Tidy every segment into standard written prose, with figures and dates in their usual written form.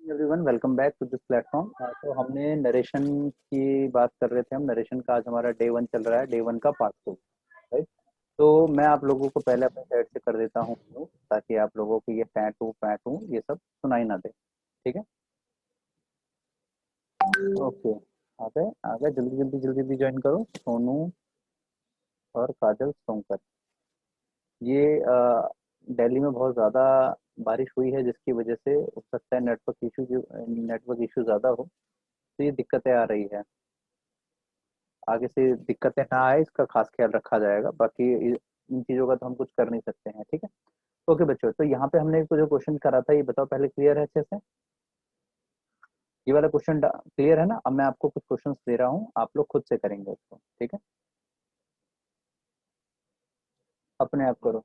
Everyone, welcome back to this platform. तो हमने narration की बात कर रहे थे। हम नरेशन का आज हमारा डे 1 चल रहा है, डे 1 का पार्ट 2। राइट। तो मैं आप लोगों को पहले अपने साइड से कर देता हूँ ताकि आप लोगों को ये पैटू ये सब सुनाई ना दे। ठीक है, ओके। आ गए आ गए, जल्दी जल्दी जल्दी जल्दी ज्वाइन करो। सोनू और काजल सोनकर। ये दिल्ली में बहुत ज़्यादा बारिश हुई है, जिसकी वजह से हो सकता है नेटवर्क इशू ज़्यादा हो, तो ये दिक्कतें आ रही है। आगे से दिक्कतें ना आए, इसका खास ख्याल रखा जाएगा। बाकी इन चीज़ों का तो हम कुछ कर नहीं सकते हैं। ठीक है, ओके बच्चों। तो यहाँ पे हमने जो क्वेश्चन करा था, ये बताओ पहले, क्लियर है अच्छे से? ये वाला क्वेश्चन क्लियर है ना? अब मैं आपको कुछ क्वेश्चंस दे रहा हूँ, आप लोग खुद से करेंगे उसको। ठीक है, अपने आप करो।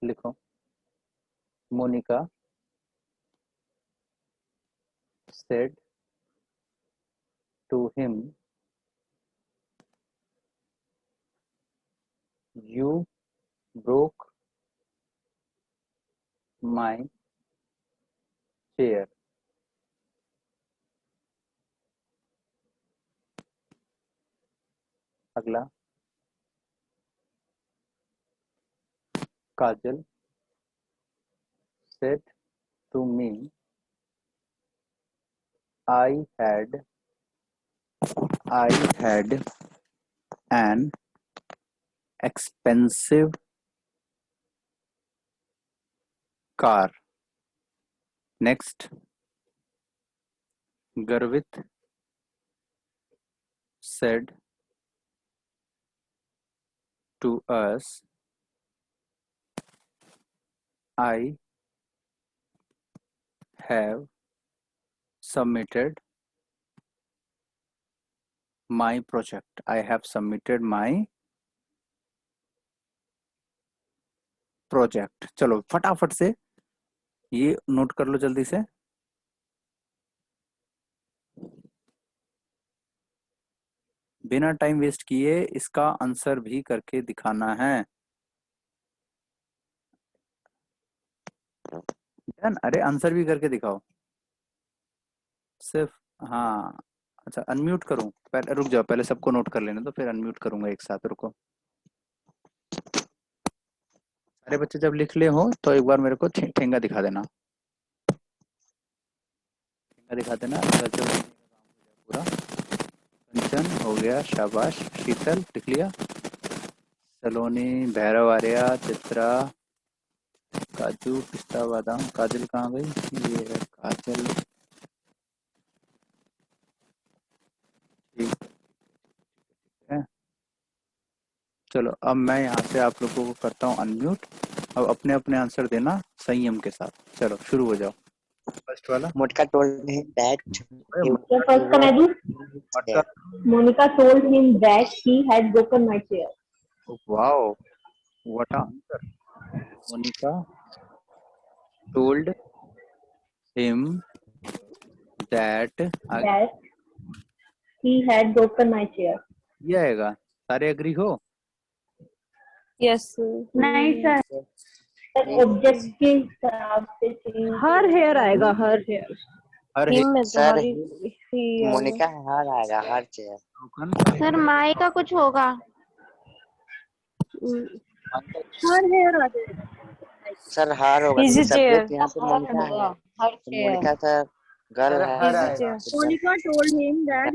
लिखो। Monika said to him, you broke my chair. अगला, काजल said to me, I had an expensive car. Next, Garvit said to us, I have submitted my project. I have submitted my project. चलो फटाफट से ये नोट कर लो जल्दी से। बिना time waste किए इसका आंसर भी करके दिखाना है। डन। अरे आंसर भी करके दिखाओ सिर्फ। हाँ, अच्छा अनम्यूट करूं? पहले रुक जाओ, पहले सबको नोट कर लेने तो फिर अनम्यूट करूंगा एक साथ। रुको। अरे बच्चे जब लिख ले हो तो एक बार मेरे को ठेंगा दिखा देना। ठेंगा दिखा देना अगर जो पूरा। कंचन हो गया, शाबाश। शीतल लिख लिया। सलोनी, भैरव आर्या, चित्रा, काजू, पिस्ता बादाम। काजल कहाँ गई? ये है काजल। ठीक है, चलो अब मैं यहाँ से आप लोगों को करता हूँ अनम्यूट। अब अपने अपने आंसर देना संयम के साथ। चलो शुरू हो जाओ। फर्स्ट वाला। Monica told him that अरे he So first का मैं दूं। मटका। Monica told him that he had broken my chair. Wow, what answer. Monica told him that That he had broken my chair. ये आएगा। सारे एग्री हो? यस नहीं सर, ऑब्जेक्ट के हिसाब से change हर हेयर आएगा, हर हेयर। हर हिम में तो Sir, हर ही Monica हर आएगा हर चेयर। सर माई का कुछ होगा। हर हेयर आ जाएगा। सर हर होगा Easy क्योंकि chair। सब्जेक्ट यहाँ पे मोनिका है। हर तो मोनिका सर गर्ल है। हर Easy आएगा। chair। Monica told him that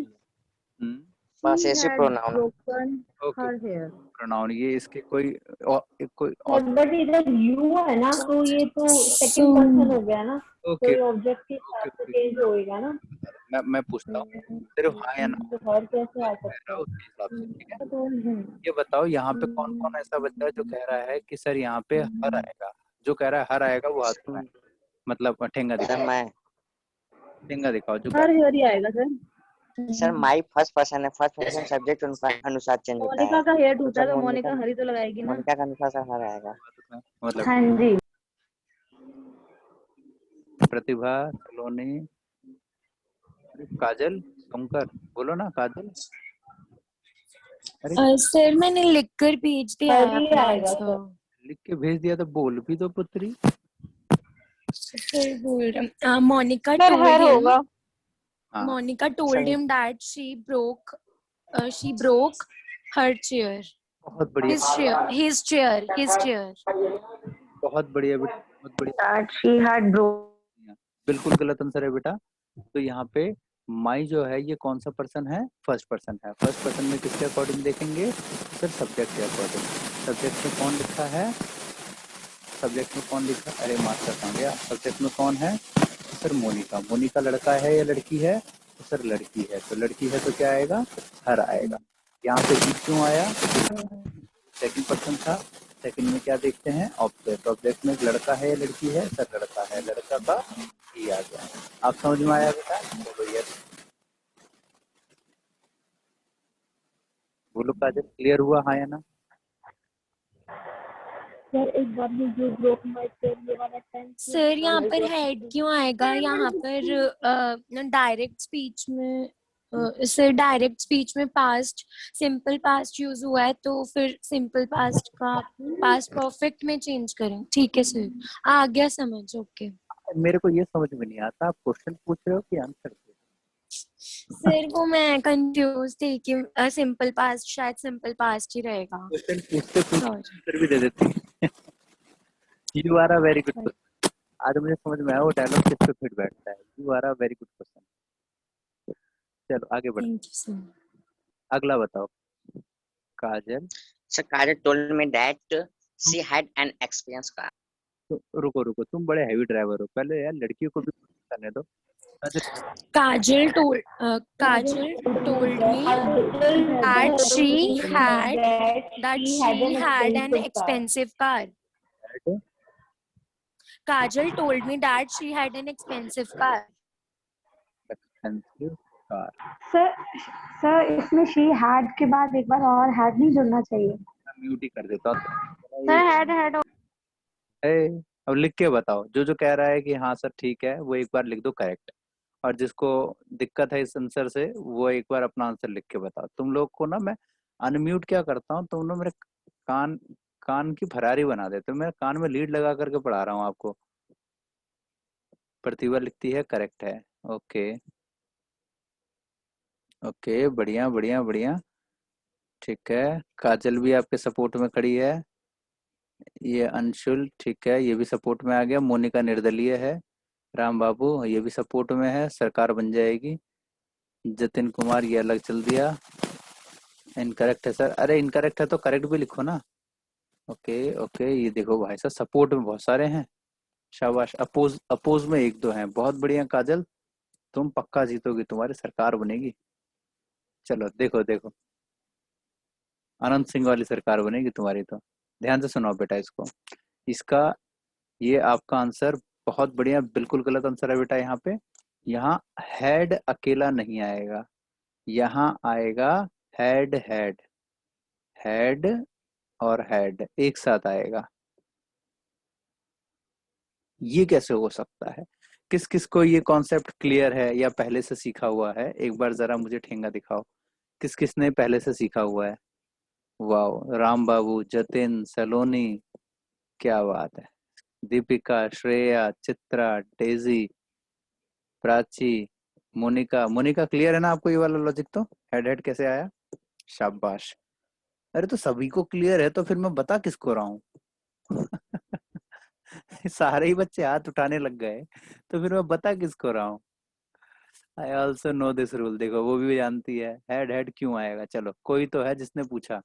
बस he ऐसे had pronoun. broken okay, her hair। Pronoun ये इसके कोई कोई बट इधर यू है ना, तो ये तो सेकंड पर्सन हो गया ना, ओके कोई ऑब्जेक्ट के हिसाब ओके से ओके। चेंज होएगा ना। मैं पूछता हूँ सिर्फ हाँ या ना, तो हर कैसे आ कह सकता रहा है? हूँ उसके हिसाब से। ठीक है, तो ये बताओ यहाँ पे कौन कौन ऐसा बच्चा है जो कह रहा है कि सर यहाँ पे हर आएगा? जो कह रहा है हर आएगा वो हाथ में, मतलब ठेंगा सर दिखाओ। मैं ठेंगा दिखाओ जो हर हेयर ही आएगा sir. Sir my first person है। फर्स्ट पर्सन सब्जेक्ट अनुसार चेंज होता मोनिका है। का हेयर तो टूटा सर तो मोनिका मोनिका हरी तो लगाएगी ना। मोनिका का अनुसार सर हर आएगा। मतलब हाँ जी। प्रतिभा, सलोनी, काजल, शंकर, बोलो ना काजल। अरे सर मैंने लिख कर भेज दिया है कल ही अपना आएगा आंसर। सर। लिख के भेज दिया तो बोल भी दो पुत्री। सर बोल रहा मोनिका सर told हर him होगा। हाँ Monica told सही him that she broke her chair. बहुत बढ़िया His chair. बहुत बढ़िया बेटा, बहुत बढ़िया। That she had broken. बिल्कुल गलत आंसर है बेटा। तो यहाँ पे माई जो है ये कौन सा पर्सन है? फर्स्ट पर्सन है। फर्स्ट पर्सन में किसके अकॉर्डिंग देखेंगे? सर सब्जेक्ट के अकॉर्डिंग। सब्जेक्ट में कौन लिखा है? सब्जेक्ट में कौन लिखा? अरे मास्टर कहाँ गया? सब्जेक्ट में कौन है? सर मोनिका। मोनिका लड़का है या लड़की है? तो सर लड़की है। तो लड़की है तो क्या आएगा? हर आएगा। यहाँ पे ही क्यों आया? सेकंड पर्सन था। सेकंड में क्या देखते हैं? ऑब्जेक्ट। ऑब्जेक्ट में लड़का है या लड़की है? सर लड़का है। लड़का का ही आ गया। आप समझ में आया बेटा? बोलो यस। बोलो काजल, क्लियर हुआ हाँ या ना? सर एक बार में you broke my chair ये वाला टेंस। सर यहाँ पर हेड क्यों आएगा? यहाँ पर डायरेक्ट स्पीच में सर डायरेक्ट स्पीच में पास्ट सिंपल पास्ट यूज हुआ है तो फिर सिंपल पास्ट का पास्ट परफेक्ट में चेंज करें। ठीक है सर, आ गया समझ। ओके मेरे को ये समझ में नहीं आता, आप क्वेश्चन पूछ रहे हो कि आंसर? सर वो मैं कंफ्यूज थी कि सिंपल पास्ट शायद सिंपल पास्ट ही रहेगा। क्वेश्चन पूछते पूछते सॉरी आंसर भी दे देती। You are a very good question. आज मुझे समझ में आया वो डायलॉग किस पे फिट बैठता है। You are a very good question. चलो आगे बढ़ो। Thank you sir. अगला बताओ काजल। So Kajal told me that she had an experience car. तो रुको रुको, तुम बड़े हैवी ड्राइवर हो, पहले यार लड़कियों को भी करने दो। काजल Kajal told me that she had an expensive car. Kajal told me that she had an expensive car. Expensive car. Sir इसमें she had के बाद एक बार और had नहीं जुड़ना चाहिए। म्यूट ही कर देता हूँ। सर had अब लिख के बताओ, जो जो कह रहा है कि हाँ सर ठीक है वो एक बार लिख दो करेक्ट, और जिसको दिक्कत है इस आंसर से वो एक बार अपना आंसर लिख के बताओ। तुम लोग को ना मैं अनम्यूट क्या करता हूँ, तुम लोग मेरे कान कान की फरारी बना देते हो। मैं कान में लीड लगा करके पढ़ा रहा हूँ आपको। प्रतिभा लिखती है करेक्ट है। ओके ओके, बढ़िया बढ़िया बढ़िया, ठीक है। काजल भी आपके सपोर्ट में खड़ी है। ये अंशुल ठीक है, ये भी सपोर्ट में आ गया। मोनिका निर्दलीय है। राम बाबू ये भी सपोर्ट में है, सरकार बन जाएगी। जतिन कुमार ये अलग चल दिया। इनकरेक्ट है सर। अरे इनकरेक्ट है तो करेक्ट भी लिखो ना। ओके ओके, ये देखो भाई साहब सपोर्ट में बहुत सारे हैं, शाबाश। अपोज में एक दो हैं। बहुत बढ़िया काजल, तुम पक्का जीतोगी, तुम्हारी सरकार बनेगी। चलो देखो देखो, अनंत सिंह वाली सरकार बनेगी तुम्हारी। तो ध्यान से सुनो बेटा इसको। इसका ये आपका आंसर बहुत बढ़िया, बिल्कुल गलत आंसर है बेटा। यहाँ पे यहाँ हेड अकेला नहीं आएगा, यहाँ आएगा हेड हेड हेड और हेड एक साथ आएगा। ये कैसे हो सकता है? किस किस को ये कॉन्सेप्ट क्लियर है या पहले से सीखा हुआ है? एक बार जरा मुझे ठेंगा दिखाओ, किस किस ने पहले से सीखा हुआ है? वाह, राम बाबू, जतिन, सलोनी, क्या बात है। दीपिका, श्रेया, चित्रा, डेजी, प्राची, मोनिका। मोनिका क्लियर है ना आपको ये वाला लॉजिक? तो हेड हेड कैसे आया? शाबाश। अरे तो सभी को क्लियर है तो फिर मैं बता किसको रहा हूँ? सारे ही बच्चे हाथ उठाने लग गए तो फिर मैं बता किसको रहा हूँ? I also know this rule. देखो वो भी जानती है हेड हेड क्यों आएगा। चलो कोई तो है जिसने पूछा।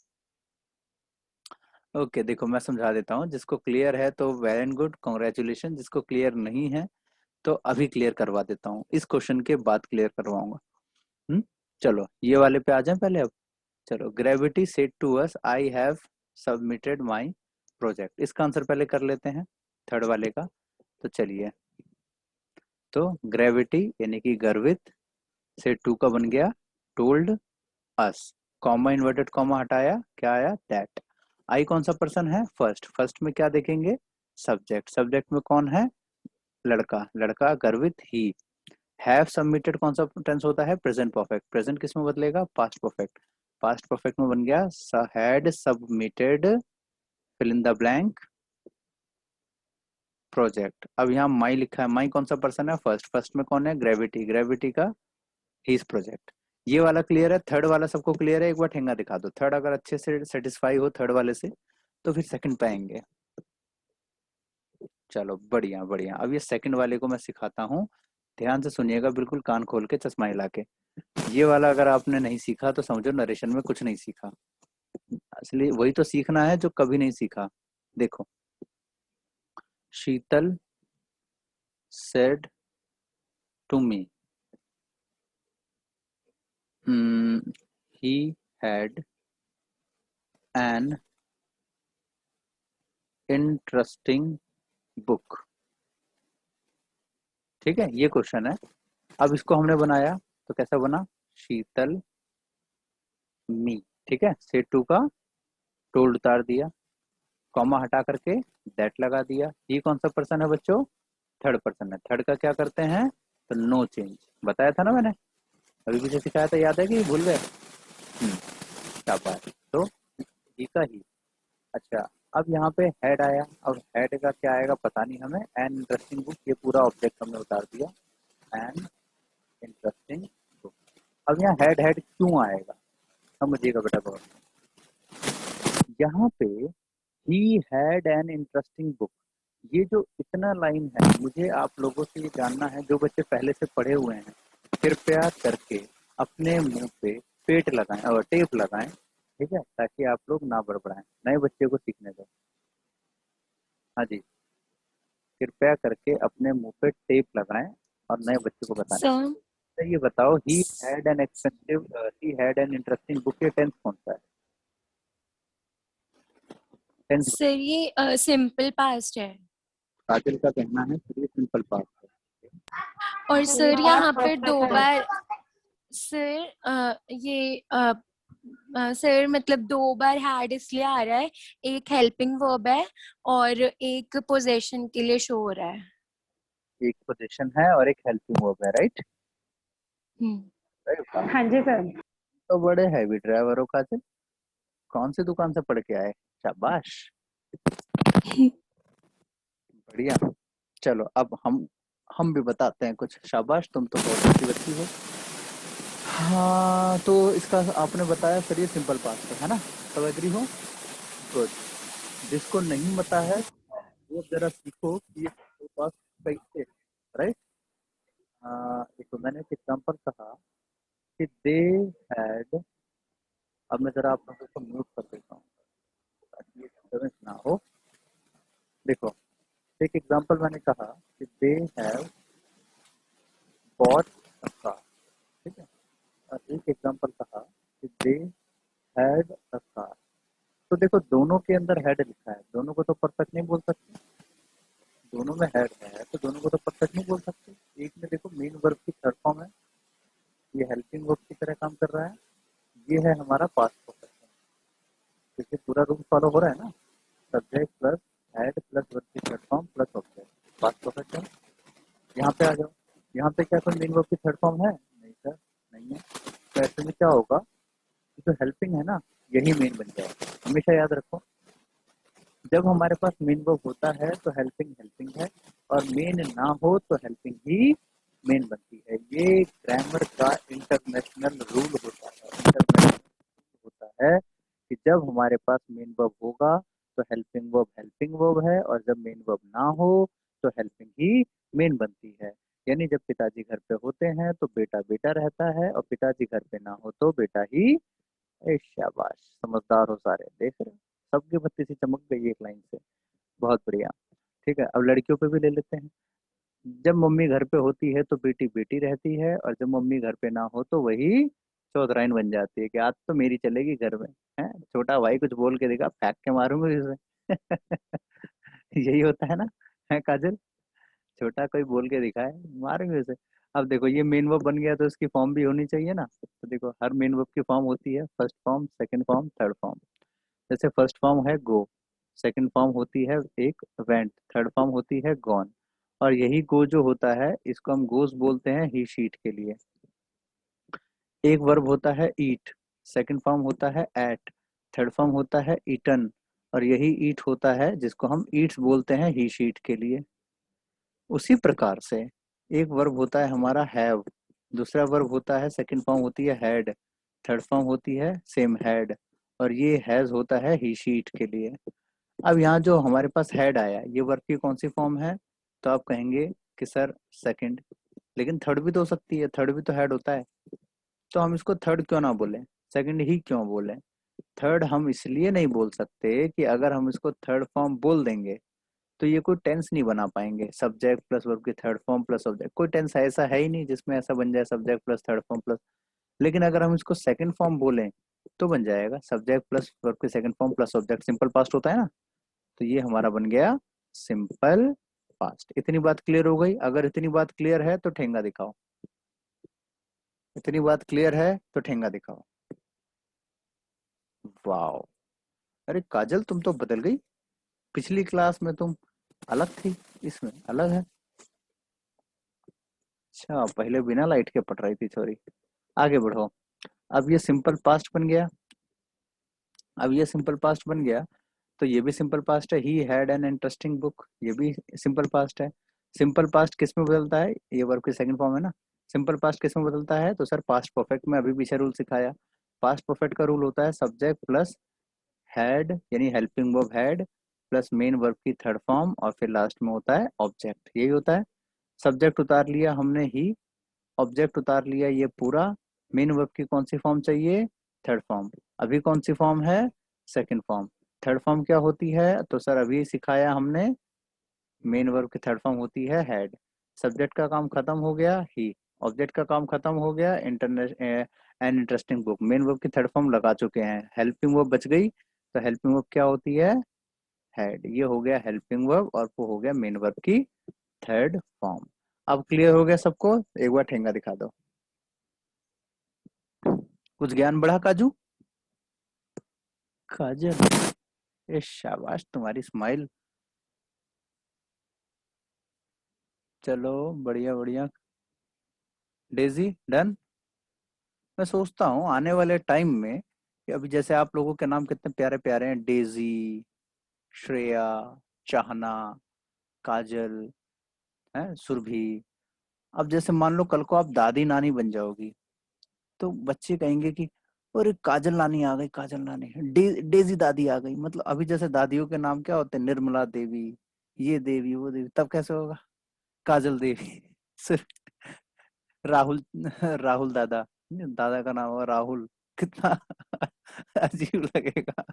ओके देखो मैं समझा देता हूँ, जिसको क्लियर है तो वेल एंड गुड, कॉन्ग्रेचुलेशन। जिसको क्लियर नहीं है तो अभी क्लियर करवा देता हूँ, इस क्वेश्चन के बाद क्लियर करवाऊंगा। चलो ये वाले पे आ जाए पहले। अब चलो, gravity said to us I have submitted my project. इसका आंसर पहले कर लेते हैं थर्ड वाले का। तो चलिए, तो ग्रेविटी यानी कि गर्वित, सेड टू का बन गया told us, comma inverted comma हटाया, क्या आया? दैट। आई कौन सा पर्सन है? फर्स्ट। फर्स्ट में क्या देखेंगे? सब्जेक्ट। सब्जेक्ट में कौन है? लड़का। लड़का गर्वित ही। हैव सबमिटेड कौन सा टेंस होता है? Present perfect. प्रेजेंट किस में बदलेगा? Past perfect. पास्ट परफेक्ट में बन गया had submitted fill in the blank project. अब यहाँ माई लिखा है, माई कौन सा पर्सन है? फर्स्ट में कौन है? ग्रेविटी, ग्रेविटी का हिज प्रोजेक्ट। ये वाला क्लियर है, थर्ड वाला सबको क्लियर है? एक बार ठेंगा दिखा दो। थर्ड अगर अच्छे से सेटिस्फाई हो थर्ड वाले से तो फिर सेकंड पे आएंगे। चलो बढ़िया बढ़िया। अब ये सेकंड वाले को मैं सिखाता हूँ, ध्यान से सुनिएगा, बिल्कुल कान खोल के चश्मा हिला के। ये वाला अगर आपने नहीं सीखा तो समझो नरेशन में कुछ नहीं सीखा। असली वही तो सीखना है जो कभी नहीं सीखा। देखो, शीतल said to me he had an interesting book। ठीक है, ये क्वेश्चन है। अब इसको हमने बनाया तो कैसा बना? शीतल मी, ठीक है, सेड टू का टोल्ड उतार दिया, कॉमा हटा करके दैट लगा दिया। ये कौन सा पर्सन है बच्चों? थर्ड पर्सन है। थर्ड का क्या करते हैं? तो नो चेंज बताया था ना मैंने, अभी पीछे सिखाया था, याद है कि भूल गए? शाबाश। तो ही का ही। अच्छा, अब यहाँ पे हेड आया, अब हेड का क्या आएगा पता नहीं हमें। एन इंटरेस्टिंग बुक, ये पूरा ऑब्जेक्ट हमने उतार दिया, एन इंटरेस्टिंग बुक। अब यहाँ हेड हेड क्यों आएगा समझिएगा बेटा बहुत। यहाँ पे he had an interesting book, ये जो इतना लाइन है, मुझे आप लोगों से ये जानना है, जो बच्चे पहले से पढ़े हुए हैं कृपया करके अपने मुंह पे पेट लगाएं और टेप लगाएं, ठीक है, ताकि आप लोग ना बड़बड़ाएं, नए बच्चे को सीखने दो। हाँ जी, कृपया करके अपने मुंह पे टेप लगाएं और नए बच्चे को बताएं। सर तो ये बताओ, he had an interesting book, ये टेंस कौन सा है? टेंस सर ये सिंपल पास्ट है। काजल का कहना है ये सिंपल पास्ट है। और सर यहाँ पे दो बार सर सर मतलब दो बार हैड इसलिए आ रहा है, एक हेल्पिंग वर्ब है और एक पोजेशन के लिए शो हो रहा है। एक पोजीशन है और एक हेल्पिंग वर्ब है, राइट? हाँ जी सर। तो बड़े हैवी ड्राइवर हो काजल, कौन सी दुकान से पढ़ के आए? शाबाश, बढ़िया। चलो अब हम भी बताते हैं कुछ। शाबाश, तुम तो बहुत अच्छी बच्ची हो। हाँ, तो इसका आपने बताया सर ये सिंपल पास्ट है ना, सब एग्री हो? गुड। जिसको नहीं पता है वो जरा सीखो कि ये सिंपल पास्ट कैसे, राइट? देखो मैंने एक एग्जांपल कहा कि दे हैड, अब मैं जरा आप लोगों को म्यूट कर देता हूँ ताकि ये डिस्टर्बेंस ना हो। देखो, एक एग्जांपल मैंने कहा कि they have bought a car, ठीक है, और एक एग्जांपल कहा कि दे हैड अ कार। तो देखो दोनों के अंदर हेड लिखा है, दोनों को तो परफेक्ट नहीं बोल सकते, दोनों में हेड है तो दोनों को तो परफेक्ट नहीं बोल सकते। एक में देखो मेन वर्ब की थर्ड फॉर्म है, ये हेल्पिंग वर्ब की तरह काम कर रहा है, ये है हमारा पास्ट परफेक्ट। देखिए पूरा रूल फॉलो हो रहा है ना, subject plus head plus verb की third form plus object, past perfect है। यहाँ पे आ जाओ, यहाँ पे क्या कोई मेन वर्ब की थर्ड फॉर्म है? नहीं सर, नहीं है। तो ऐसे में क्या होगा, जो हेल्पिंग है ना यही मेन बन जाएगा। हमेशा याद रखो, जब हमारे पास मेन वर्ब होता है तो हेल्पिंग हेल्पिंग है, और मेन ना हो तो हेल्पिंग ही मेन बनती है। ये ग्रामर का इंटरनेशनल रूल होता है। इंटरनेशनल होता है कि जब हमारे पास मेन वर्ब होगा तो हेल्पिंग वर्ब है, और जब मेन वर्ब ना हो तो हेल्पिंग ही मेन बनती है। यानी जब पिताजी घर पे होते हैं तो बेटा बेटा रहता है, और पिताजी घर पे ना हो तो बेटा ही। शाबाश, समझदार हो सारे, देख रहे हो सबकी बत्ती सी चमक गई एक लाइन से, बहुत बढ़िया। ठीक है, अब लड़कियों पे भी ले लेते हैं। जब मम्मी घर पे होती है तो बेटी बेटी रहती है, और जब मम्मी घर पे ना हो तो वही चौधराइन बन जाती है कि आज तो मेरी चलेगी घर में, है छोटा भाई कुछ बोल के देखा फेंक के मारूंगा इसे। यही होता है ना, है काजल? छोटा कोई बोल के दिखाए मारेंगे उसे। अब देखो ये मेन वर्ब बन गया तो इसकी फॉर्म भी होनी चाहिए ना, तो देखो हर मेन वर्ब की फॉर्म होती है, first form, second form, third form. जैसे फर्स्ट फॉर्म है गो, सेकंड फॉर्म होती है एक वेंट, थर्ड फॉर्म होती है गॉन। और यही गो जो होता है इसको हम गोस बोलते हैं ही शीट के लिए। एक वर्ब होता है ईट, सेकंड फॉर्म होता है एट, थर्ड फॉर्म होता है ईटन, और यही ईट होता है जिसको हम ईट्स बोलते हैं ही शीट के लिए। उसी प्रकार से एक वर्ब होता है हमारा हैव, दूसरा वर्ब होता है सेकंड फॉर्म होती है हैड, थर्ड फॉर्म होती है सेम हैड, और ये हैज होता है ही शीट के लिए। अब यहाँ जो हमारे पास हैड आया, ये वर्ब की कौन सी फॉर्म है? तो आप कहेंगे कि सर सेकंड, लेकिन थर्ड भी तो हो सकती है, थर्ड भी तो हैड होता है, तो हम इसको थर्ड क्यों ना बोले, सेकंड ही क्यों बोले? थर्ड हम इसलिए नहीं बोल सकते कि अगर हम इसको थर्ड फॉर्म बोल देंगे तो ये कोई टेंस नहीं बना पाएंगे, सब्जेक्ट प्लस वर्ब की थर्ड फॉर्म प्लस ऑब्जेक्ट, कोई टेंस ऐसा है ही नहीं जिसमें ऐसा बन जाए subject plus third form plus. लेकिन अगर हम इसको सेकंड फॉर्म बोलें तो बन जाएगा सब्जेक्ट प्लस वर्ब की second form plus object, simple past होता है ना, तो ये हमारा बन गया सिंपल पास्ट। इतनी बात क्लियर हो गई? अगर इतनी बात क्लियर है तो ठेंगा दिखाओ, इतनी बात क्लियर है तो ठेंगा दिखाओ। वाओ, अरे काजल तुम तो बदल गई, पिछली क्लास में तुम अलग थी, इसमें अलग है। अच्छा, पहले बिना लाइट के पढ़ रही थी, सॉरी। आगे बढ़ो। अब ये सिंपल पास्ट बन गया, अब ये सिंपल पास्ट बन गया, तो ये भी सिंपल पास्ट है, he had an interesting book, ये भी सिंपल पास्ट है। सिंपल पास्ट किस में बदलता है? ये वर्ब की सेकंड फॉर्म है ना। सिंपल पास्ट किस में बदलता है? तो सर पास्ट परफेक्ट में अभी पीछे रूल सिखाया, पास्ट परफेक्ट का रूल होता है सब्जेक्ट प्लस हैड यानी helping verb had plus main verb की थर्ड फॉर्म और फिर लास्ट में होता है ऑब्जेक्ट, यही होता है। सब्जेक्ट उतार लिया हमने ही, ऑब्जेक्ट उतार लिया ये पूरा, मेन वर्ब की कौन सी फॉर्म चाहिए? Third form. अभी कौन सी फॉर्म है? Second form. थर्ड फॉर्म क्या होती है? तो सर अभी सिखाया हमने, मेन वर्ब की थर्ड फॉर्म होती है हैड। सब्जेक्ट का काम खत्म हो गया ही, ऑब्जेक्ट का काम खत्म हो गया an interesting book, main verb की थर्ड फॉर्म लगा चुके हैं, हेल्पिंग वर्ब बच गई, तो हेल्पिंग वर्ब क्या होती है? हैड। ये हो गया हेल्पिंग वर्ब और वो हो गया मेन वर्ब की थर्ड फॉर्म। अब क्लियर हो गया सबको? एक बार ठेंगा दिखा दो। कुछ ज्ञान बढ़ा काजू? काजल, ए शाबाश, तुम्हारी स्माइल, चलो बढ़िया बढ़िया। Daisy done. मैं सोचता हूँ आने वाले टाइम में कि अभी जैसे आप लोगों के नाम कितने प्यारे प्यारे हैं, डेजी, श्रेया, चाहना, काजल, है सुरभि। अब जैसे मान लो कल को आप दादी नानी बन जाओगी, तो बच्चे कहेंगे कि अरे काजल नानी आ गई, काजल नानी, डेजी दादी आ गई। मतलब अभी जैसे दादियों के नाम क्या होते हैं? निर्मला देवी, ये देवी, वो देवी, तब कैसे होगा? काजल देवी। सिर्फ राहुल, राहुल दादा, दादा का नाम होगा राहुल, कितना अजीब लगेगा।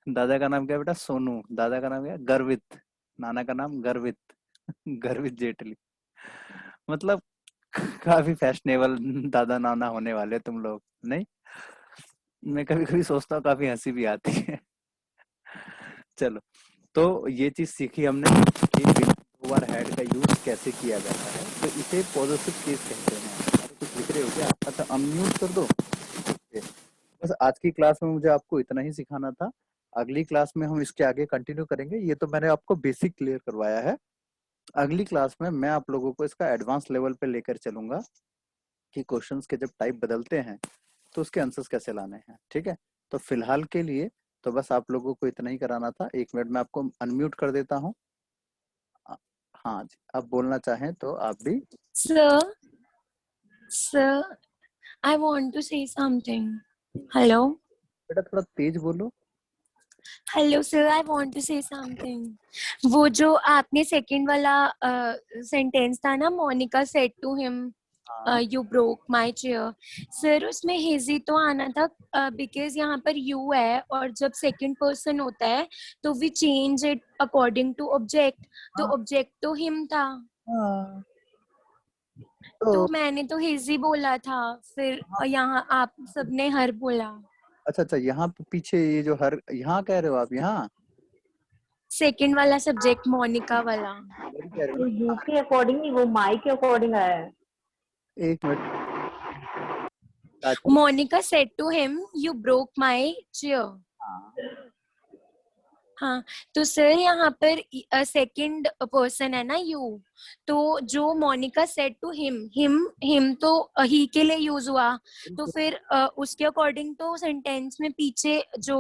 दादा का नाम क्या बेटा? सोनू। दादा का नाम क्या? गर्वित। नाना का नाम गर्वित, गर्वित जेटली। मतलब काफी फैशनेबल दादा नाना होने वाले तुम लोग, नहीं? मैं कभी कभी सोचता हूँ, काफी हंसी भी आती है। चलो, तो ये चीज सीखी हमने कि दो बार हैड का यूज कैसे किया जाता है, तो इसे पॉजिटिव केस कहते हैं। कुछ लिख रहे हो क्या? अच्छा, अनम्यूट कर दो। बस आज की क्लास में मुझे आपको इतना ही सिखाना था, अगली क्लास में हम इसके आगे कंटिन्यू करेंगे। ये तो मैंने आपको बेसिक क्लियर करवाया है, अगली क्लास में मैं आप लोगों को इसका एडवांस लेवल पे लेकर चलूंगा कि क्वेश्चंस के जब टाइप बदलते हैं तो उसके आंसर्स कैसे लाने हैं, ठीक है? तो फिलहाल के लिए तो बस आप लोगों को इतना ही कराना था। 1 मिनट में आपको अनम्यूट कर देता हूँ। हाँ जी, आप बोलना चाहें तो आप भी। Sir, I want to say something. Hello? बेटा थोड़ा तेज बोलो। Hello sir, I want to say something. वो जो आपने सेकंड वाला सेंटेंस था ना, Monica said to him you broke my chair. Sir उसमें हेजी तो आना था बिकॉज यहाँ पर you है और जब सेकंड पर्सन होता है तो we change it according to object, तो object तो him था, तो मैंने तो हेजी बोला था, फिर यहाँ आप सबने हर बोला। अच्छा अच्छा, यहाँ पे पीछे ये जो हर, यहाँ कह रहे हो आप? यहाँ सेकंड वाला सब्जेक्ट मोनिका वाला। तो यू के अकॉर्डिंग नहीं, वो माई के अकॉर्डिंग आया है। 1 minute. Monica said to him, you broke my chair. हाँ, तो सर यहाँ पर सेकंड पर्सन है ना यू, तो जो मोनिका सेड टू हिम तो ही के लिए यूज हुआ, तो फिर उसके अकॉर्डिंग तो सेंटेंस में पीछे जो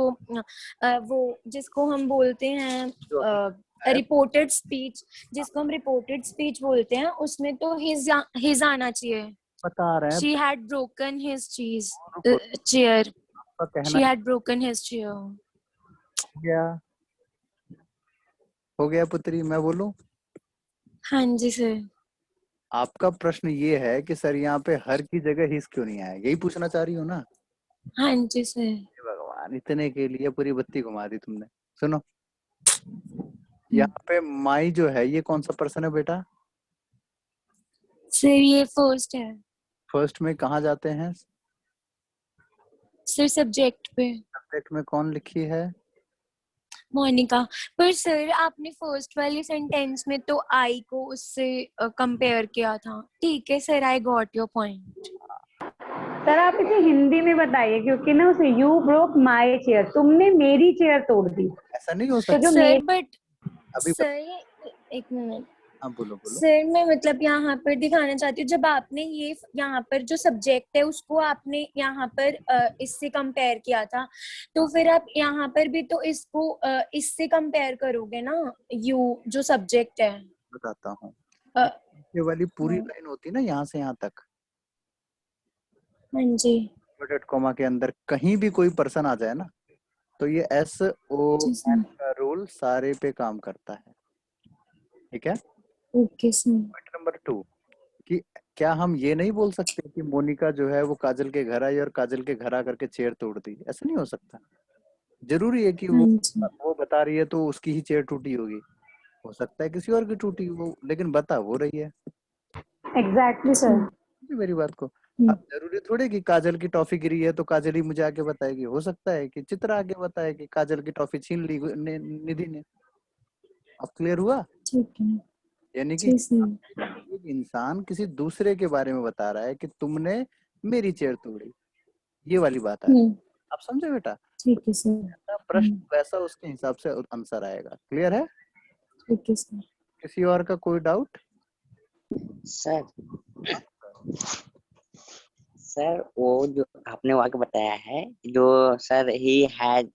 वो जिसको हम बोलते हैं रिपोर्टेड स्पीच, जिसको हम रिपोर्टेड स्पीच बोलते हैं, उसमें तो हिज आना चाहिए। बता रहे हैं She had broken his रुको, chair. आपका कहना She had broken his chair. हो गया, हो गया पुत्री, मैं बोलूं? हाँ जी सर। आपका प्रश्न ये है कि सर यहाँ पे हर की जगह हिस क्यों नहीं आया, यही पूछना चाह रही हो ना? हाँ जी सर। हे भगवान, इतने के लिए पूरी बत्ती घुमा दी तुमने। सुनो, यहाँ पे माई जो है ये कौन सा पर्सन है बेटा? सर ये फर्स्ट है फर्स्ट में कहाँ जाते हैं? सर, सब्जेक्ट पे सब्जेक्ट में कौन लिखी है? मोनिका। पर सर आपने फर्स्ट वाले सेंटेंस में तो आई को उससे कंपेयर किया था। ठीक है sir, I got your point. Sir आप इसे हिंदी में बताइए, क्योंकि ना उसे यू ब्रोक माई चेयर, तुमने मेरी चेयर तोड़ दी। ऐसा नहीं हो तो सकता। जो सर बट अभी सर एक मिनट हाँ बोलो बोलो। सर, मैं मतलब यहाँ पर दिखाना चाहती हूँ, जब आपने ये यहाँ पर जो सब्जेक्ट है उसको आपने यहाँ पर इससे कंपेयर किया था, तो फिर आप यहाँ पर भी तो इसको इससे कंपेयर करोगे ना, यू जो सब्जेक्ट है। बताता हूँ, अ, ये वाली पूरी हाँ। लाइन होती है ना यहाँ से यहाँ तक, हाँ जी डॉट कॉमा के अंदर कहीं भी कोई पर्सन आ जाए ना, तो ये SON का रूल सारे पे काम करता है। ठीक है। Okay sir. पॉइंट नंबर 2 कि क्या हम ये नहीं बोल सकते कि मोनिका जो है वो काजल के घर आई और काजल के घर आकर के चेयर तोड़ दी? ऐसा नहीं हो सकता। जरूरी है कि वो बता रही है तो उसकी ही चेयर टूटी होगी? हो सकता है किसी और की टूटी हो, लेकिन बता वो रही है। Exactly sir. मेरी बात को, अब जरूरी थोड़ी कि काजल की टॉफी गिरी है तो काजल ही मुझे आके बताएगी। हो सकता है कि चित्रा आके बताए कि काजल की टॉफी छीन ली निधि ने। अब क्लियर हुआ? ठीक है। यानी कि एक इंसान किसी दूसरे के बारे में बता रहा है कि तुमने मेरी चेयर तोड़ी, ये वाली बात है। आप समझे बेटा? ठीक है सर। प्रश्न वैसा उसके हिसाब से आंसर आएगा। क्लियर है? ठीक है सर। किसी और का कोई डाउट? सर वो जो आपने वाक्य बताया है, जो सर ही हैड,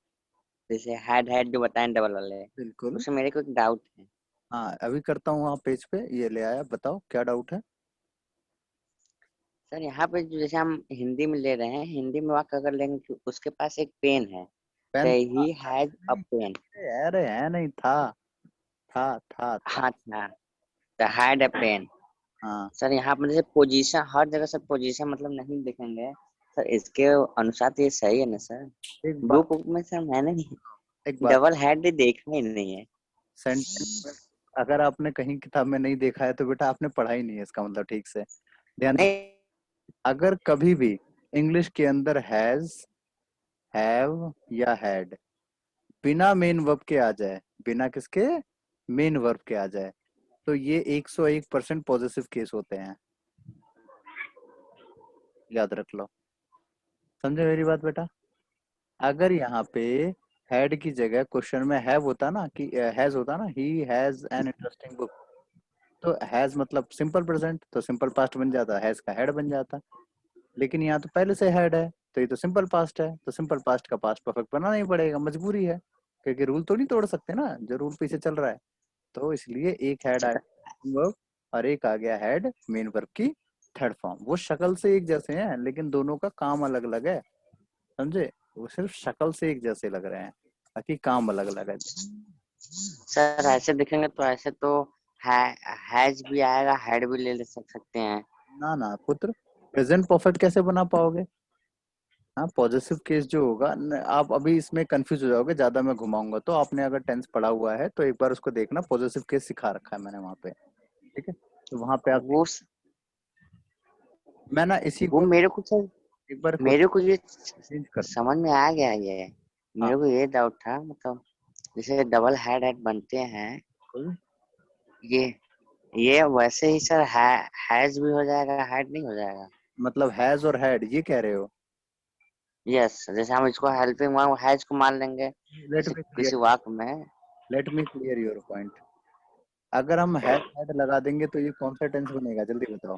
जैसे हैड जो बताए डबल वाले, बिल्कुल। उसमें मेरे को एक डाउट है। हाँ अभी करता हूँ, वहाँ पेज पे ये ले आया, बताओ क्या डाउट है? सर यहाँ पे जो जैसे हम हिंदी में ले रहे हैं, हिंदी में वाक्य अगर लेंगे कि उसके पास एक पेन है, pen he has a pen. अरे है नहीं, था। हाँ था, द हैड अ पेन। हाँ सर यहाँ पर जैसे पोजीशन, हर जगह सर पोजीशन मतलब नहीं देखेंगे सर, इसके अनुसार तो ये सही है ना सर? एक बात, बुक में सर मैंने एक बात, डबल हेड देखा ही नहीं है। सेंटेंस में अगर आपने कहीं किताब में नहीं देखा है तो बेटा आपने पढ़ा ही नहीं है, इसका मतलब। ठीक से ध्यान। नहीं अगर कभी भी इंग्लिश के अंदर हैज, हैव या हैड बिना मेन वर्ब के आ जाए, बिना किसके? मेन वर्ब के आ जाए, तो ये 101% पॉजिटिव केस होते हैं। याद रख लो। समझे मेरी बात बेटा? अगर यहाँ पे हैड की जगह क्वेश्चन में हैव होता ना, कि हैज होता ना, he has an interesting book, तो हैज मतलब सिंपल प्रेजेंट, तो सिंपल पास्ट बन जाता, हैज का हेड बन जाता। लेकिन यहाँ तो पहले से हेड है, तो ये तो सिंपल पास्ट है, तो सिंपल पास्ट का पास्ट परफेक्ट बनाना ही पड़ेगा, मजबूरी है, क्योंकि रूल तो नहीं तोड़ सकते ना, जो रूल पीछे चल रहा है। तो इसलिए एक हेड आ गया वर्ब और एक आ गया हेड मेन वर्ब की थर्ड फॉर्म। वो शक्ल से एक जैसे हैं लेकिन दोनों का काम अलग अलग है, समझे? वो सिर्फ शक्ल से एक जैसे लग रहे हैं, बाकी काम अलग अलग है। सर ऐसे देखेंगे तो ऐसे तो हैज भी आएगा, हेड भी ले सकते हैं। ना ना पुत्र, प्रेजेंट परफेक्ट कैसे बना पाओगे? हाँ पॉजिटिव केस जो होगा आप अभी इसमें कंफ्यूज हो जाओगे, ज्यादा मैं घुमाऊंगा तो। आपने अगर टेंस पढ़ा हुआ है तो एक बार उसको देखना, पॉजिटिव केस सिखा रखा है मैंने वहाँ पे। ठीक है, तो वहाँ पे आप, मैं ना इसी वो को मेरे को सर, एक बार मेरे को ये चेंज कर। समझ में आ गया ये। हाँ मेरे को ये डाउट था, मतलब जैसे डबल हेड बनते हैं, ये वैसे ही सर हैज भी हो जाएगा, हेड नहीं हो जाएगा? मतलब हैज और हैड ये कह रहे हो? यस, जैसे हम इसको हेल्पिंग वर्ब हैज को मान लेंगे लेट जैसे मी किसी क्लियर, वाक्य में। Let me clear your point. अगर हम हैड लगा देंगे तो ये कौन सा टेंस बनेगा, जल्दी बताओ।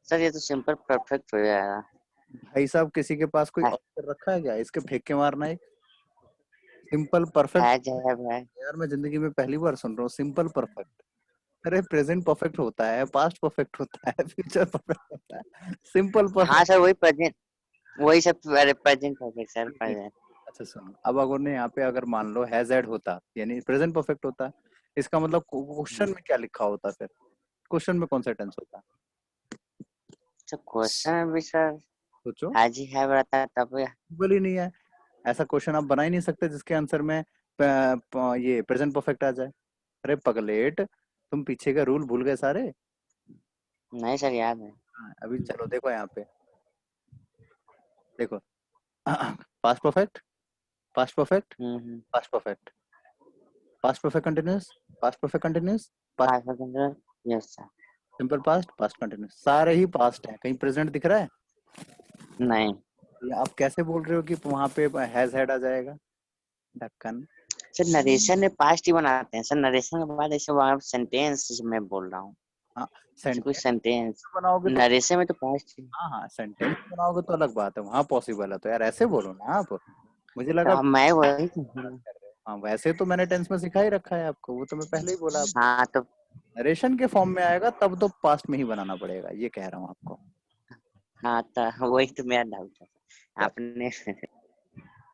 सर ये तो सिंपल परफेक्ट हो जाएगा। भाई साहब किसी के पास कोई है। ऑप्शन रखा है क्या, इसके फेंक के मारना है। सिंपल परफेक्ट है यार, मैं जिंदगी में पहली बार सुन रहा हूँ सिंपल परफेक्ट। अरे प्रेजेंट परफेक्ट होता है, पास्ट परफेक्ट होता है, फ्यूचर परफेक्ट होता है, सिंपल हाँ परफेक्ट। सर वही प्रेजेंट, वही सब प्रेजेंट परफेक्ट सर प्रेजेंट। अच्छा सुनो, अब अगर ने यहाँ पे अगर मान लो हैज हैड होता यानी प्रेजेंट परफेक्ट होता, इसका मतलब क्वेश्चन में क्या लिखा होता फिर, क्वेश्चन में कौन सा टेंस होता, तो क्वेश्चन भी सर सोचो। हैज ही हैव रहता है तब। पॉसिबल ही नहीं है, ऐसा क्वेश्चन आप बना ही नहीं सकते जिसके आंसर में ये प्रेजेंट परफेक्ट आ जाए। अरे पगलेट, तुम पीछे का रूल भूल गए सारे। नहीं सर याद है। अभी चलो देखो यहाँ पे, देखो past perfect, past perfect, past perfect, past perfect continuous, past perfect continuous, past yes sir. Simple past, past continuous, सारे ही पास्ट हैं, कहीं प्रेजेंट दिख रहा है? नहीं ये आप कैसे बोल रहे हो कि वहां पे हैज हैड आ जाएगा, ढक्कन। सर नरेशन में पास्ट ही बनाते हैं सर, नरेशन के बाद ऐसे वहाँ सेंटेंस मैं बोल रहा हूँ। हाँ कोई सेंटेंस सेंटेंस बनाओगे तो, नरेशन में तो पास्ट। हाँ सेंटेंस बनाओगे तो अलग बात है, वहां पॉसिबल है, तो यार ऐसे बोलो ना आप, मुझे लगा मैं वही हाँ वैसे तो मैंने टेंस में सिखा ही रखा है आपको, वो तो मैं पहले ही बोला। हाँ तो नरेशन के फॉर्म में आएगा तब तो पास्ट में ही बनाना पड़ेगा, ये कह रहा हूँ आपको। हाँ तो वही तो मेरा डाउट था आपने।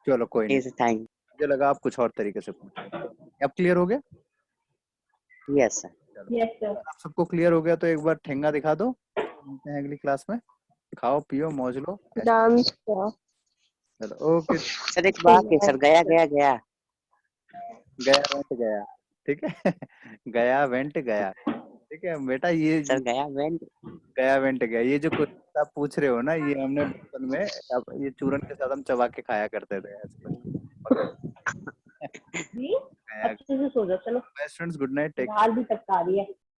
चलो कोई नहीं, थैंक मुझे लगा आप कुछ और तरीके से पूछे। अब क्लियर हो गया? Yes sir. चलो यस सर। आप सबको क्लियर हो गया तो एक बार ठेंगा दिखा दो, मिलते हैं अगली क्लास में, खाओ पियो मौज लो। डांस का चलो ओके। सर एक बात है सर, गया गया गया गया वेंट गया, ठीक है गया वेंट गया, ठीक है बेटा। ये सर गया वेंट। गया वेंट गया, ये जो क्वेश्चन आप पूछ रहे हो ना, ये हमने बचपन में ये चूरन के साथ हम चबा के खाया करते थे ऐसे। जी अच्छे से सो जाओ। चलो स्टूडेंट्स गुड नाइट, टेक दाल भी टपका रही है।